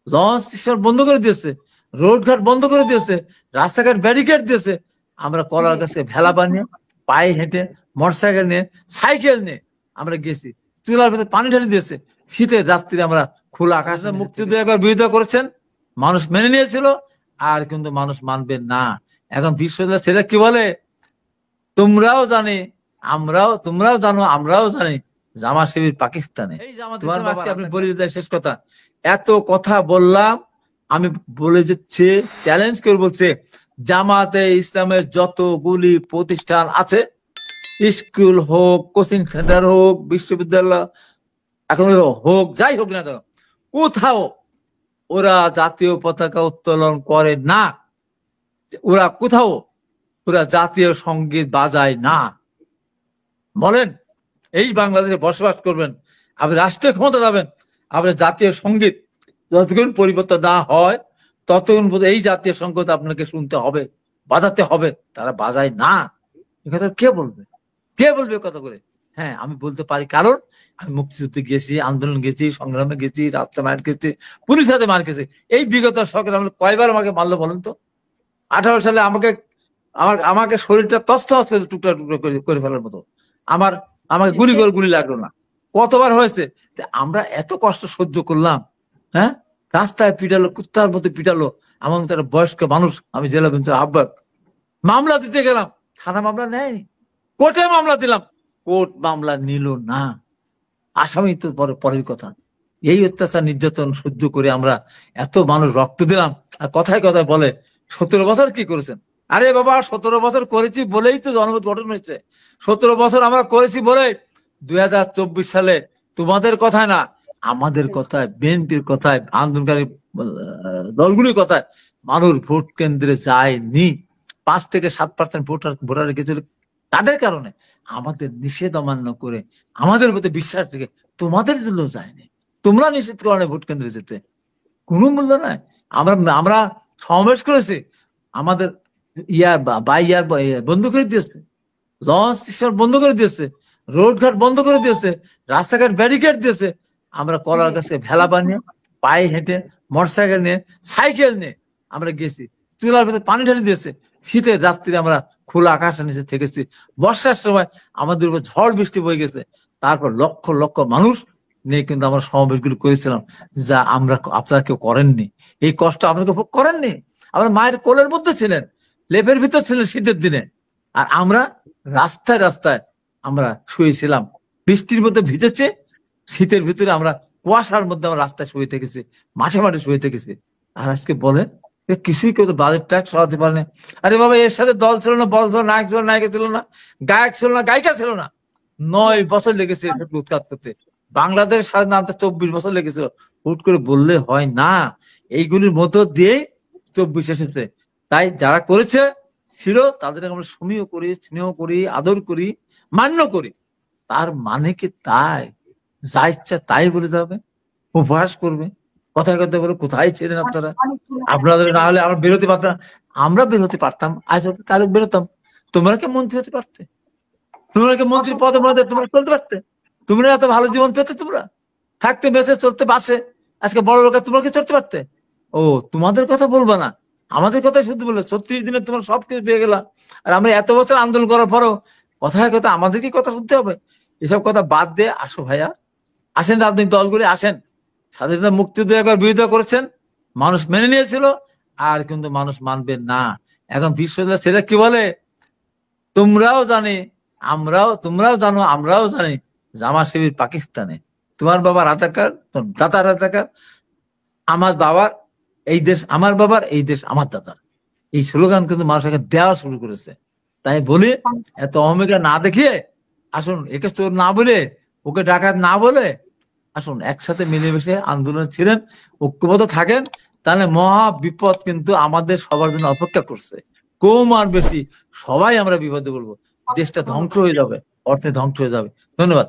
Launch station বন্ধ করে দিয়েছে, রোডঘাট বন্ধ করে দিয়েছে, রাস্তাঘাট ব্যারিকেড দিয়েছে। আমরা কলার গাছে ভেলা বানিয়ে, পায়ে হেঁটে, মোটরসাইকেল নিয়ে, সাইকেল নিয়ে আমরা গেছি। চুলার ভিতরে পানি ঢেলে দিয়েছে। শীতের রাত্রি আমরা খোলা আকাশে মুক্তিযুদ্ধ একবার বিরোধিতা করেছেন, মানুষ মেনে নিয়েছিল, আর কিন্তু মানুষ মানবে না। এখন বিশ্ববিদ্যালয় ছেলে কি বলে, তোমরাও জানি, তোমরাও জানো, আমরাও জানি জামাত শিবির পাকিস্তানে। এই জামাত ইসলাম আজকে আপনি বলে দিতে শেষ কথা, এত কথা বললাম, আমি বলে যাচ্ছে, চ্যালেঞ্জ করে বলছে, জামাতে ইসলামের যতগুলি প্রতিষ্ঠান আছে, স্কুল হোক, কোচিং সেন্টার হোক, বিশ্ববিদ্যালয় এখন হোক, যাই হোক না কেন, কোথাও ওরা জাতীয় পতাকা উত্তোলন করে না, ওরা কোথাও ওরা জাতীয় সঙ্গীত বাজায় না। বলেন, এই বাংলাদেশে বসবাস করবেন, আপনি রাষ্ট্রীয় ক্ষমতা যাবেন, আপনার জাতীয় সঙ্গীত যতক্ষণ পরিবর্তন না হয় ততক্ষণ এই জাতীয় সঙ্গীত আপনাকে শুনতে হবে, বাজাতে হবে। তারা বাজায় না, কথা কে বলবে, কে বলবে কথা করে? হ্যাঁ, আমি বলতে পারি, কারণ আমি মুক্তিযুদ্ধে গেছি, আন্দোলন গেছি, সংগ্রামে গেছি, রাস্তা মার গেছি, পুলিশ হাতে মার গেছে। এই বিগত সরকার কয়বার আমাকে মারলো বলেন তো? 18 সালে আমাকে শরীরটা তছনছ করে টুকরা টুকরা করে ফেলার মতো, আমাকে গুলি লাগলো না, কতবার হয়েছে। আমরা এত কষ্ট সহ্য করলাম, হ্যাঁ, রাস্তায় পিটালো, কুত্তার মতো পিটালো। আমার মতো একটা বয়স্ক মানুষ, আমি জেলা বেঞ্চের আহ্বায়ক, মামলা দিতে গেলাম, থানা মামলা নেয়নি, কোর্টে মামলা দিলাম, কোর্ট মামলা নিল না। আসামি তো পরের কথা। এই অত্যাচার নির্যাতন সহ্য করে আমরা এত মানুষ রক্ত দিলাম, আর কথায় কথায় বলে 17 বছর কি করেছেন? আরে বাবা, 17 বছর করেছি বলেই তো জনমত গঠন হয়েছে। 17 বছর আমরা করেছি বলে 2024 সালে তোমাদের কথায় না, আমাদের কথায়, বিএনপির কথায়, আন্দোলনকারী দলগুলির কথায় মানুষ ভোট কেন্দ্রে যায়নি। 5 থেকে 7% ভোটার রেখেছিল, তাদের কারণে আমাদের নিষেধ অমান্য করে, আমাদের প্রতি বিশ্বাস রেখে তোমাদের জন্য যায়নি। তোমরা নিষেধ করো ভোট কেন্দ্রে যেতে, কোনো মূল্য নাই। আমরা সমাবেশ করেছি, আমাদের ইয়ার বন্ধ করে দিয়েছে, লঞ্চ স্টেশন বন্ধ করে দিয়েছে, রোডঘাট বন্ধ করে দিয়েছে, রাস্তাঘাট ব্যারিকেড দিয়েছে। আমরা কলার গাছে ভেলা বানিয়ে, পায়ে হেঁটে, মোটরসাইকেল নিয়ে, সাইকেল নিয়ে আমরা গেছি। চুলার ভিতরে পানি ঢেলে দিয়েছে। শীতের রাত্রি আমরা খোলা আকাশের নিচে থেকেছি। বর্ষার সময় আমাদের উপর ঝড় বৃষ্টি বয়ে গেছে। তারপর লক্ষ লক্ষ মানুষ নিয়ে কিন্তু আমরা সমাবেশগুলো করেছিলাম, যা আপনারা কেউ করেননি। এই কষ্ট আপনারা কেউ করেননি। আমরা মায়ের কোলের মধ্যে ছিলেন, লেপের ভিতর ছিলেন শীতের দিনে, আর আমরা রাস্তায় রাস্তায় আমরা শুয়েছিলাম। বৃষ্টির মধ্যে ভিজেছে, শীতের ভিতরে আমরা কুয়াশার মধ্যে আমরা রাস্তায় শুয়ে থেকেছি, মাঠে মাঠে শুয়ে থেকেছি। আর আজকে বলে কিছুই কেউ তো বাজেট ট্যাক্স সরাতে পারে না। আরে বাবা, এর সাথে দল ছিল না, বল ছিল, নায়ক ছিল, নায়িকা ছিল না, গায়ক ছিল না, গায়িকা ছিল না। 9 বছর লেগেছে উৎখাত করতে। বাংলাদেশ স্বাধীন আনতে 24 বছর লেগেছিল। হুট করে বললে হয় না, এইগুলির মধ্য দিয়ে 24 এসেছে। তাই যারা করেছে ছিল, তাদের আমরা সমীহ করি, স্নেহ করি, আদর করি, মান্য করি। তার মানে কি তাই যা ইচ্ছা তাই বলে যাবে, উপহাস করবে, কথায় কথায় বলে কোথায় ছিলেন আপনারা? আপনাদের না হলে আমরা বেরোতে পারতাম, আমরা বেরোতে পারতাম, আজ তাহলে বেরোতাম। তোমরা কি মন্ত্রী হতে পারতে? তোমরা কি মন্ত্রীর পদে মধ্যে তোমরা চলতে পারতে? তোমরা এত ভালো জীবন পেতে, তোমরা থাকতে, বেঁচে চলতে, বাসে আজকে বড় লোক, তোমরা কি চলতে পারতে? ও, তোমাদের কথা বলবা না, আমাদের কথাই শুধু বললো। 36 দিনে তোমরা সবকিছু পেয়ে গেলা, আর আমরা এত বছর আন্দোলন করার পরও কথায় কথা আমাদেরকে কথা শুনতে হবে? এসব কথা বাদ দিয়ে আসো ভাইয়া, আসেন, রাজনৈতিক দলগুলি আসেন। স্বাধীনতা মুক্তিযুদ্ধ একবার বিরোধিতা করেছেন, মানুষ মেনে নিয়েছিল, আর কিন্তু মানুষ মানবে না। এখন বিশ্ববিদ্যালয় ছেলে কি বলে, তোমরাও জানি, তোমরাও জানো, আমরাও জানি জামাত শিবির পাকিস্তানে। তোমার বাবা রাজাকার, তোর দাদা রাজাকার, আমার বাবার এই দেশ আমার বাবার, এই দেশ আমার দাদার। এই স্লোগান কিন্তু মানুষ দেওয়া শুরু করেছে। তাই বলি, এত অহমিকা না দেখিয়ে আসুন, একে চোর না বলে, ওকে ডাকাত না বলে, আসুন একসাথে মিলেমিশে আন্দোলন ছিলেন, ঐক্যবদ্ধ থাকেন, তাহলে মহা বিপদ কিন্তু আমাদের সবার জন্য অপেক্ষা করছে। কম আর বেশি সবাই আমরা বিপদে পড়বো, দেশটা ধ্বংস হয়ে যাবে, অর্থে ধ্বংস হয়ে যাবে। ধন্যবাদ।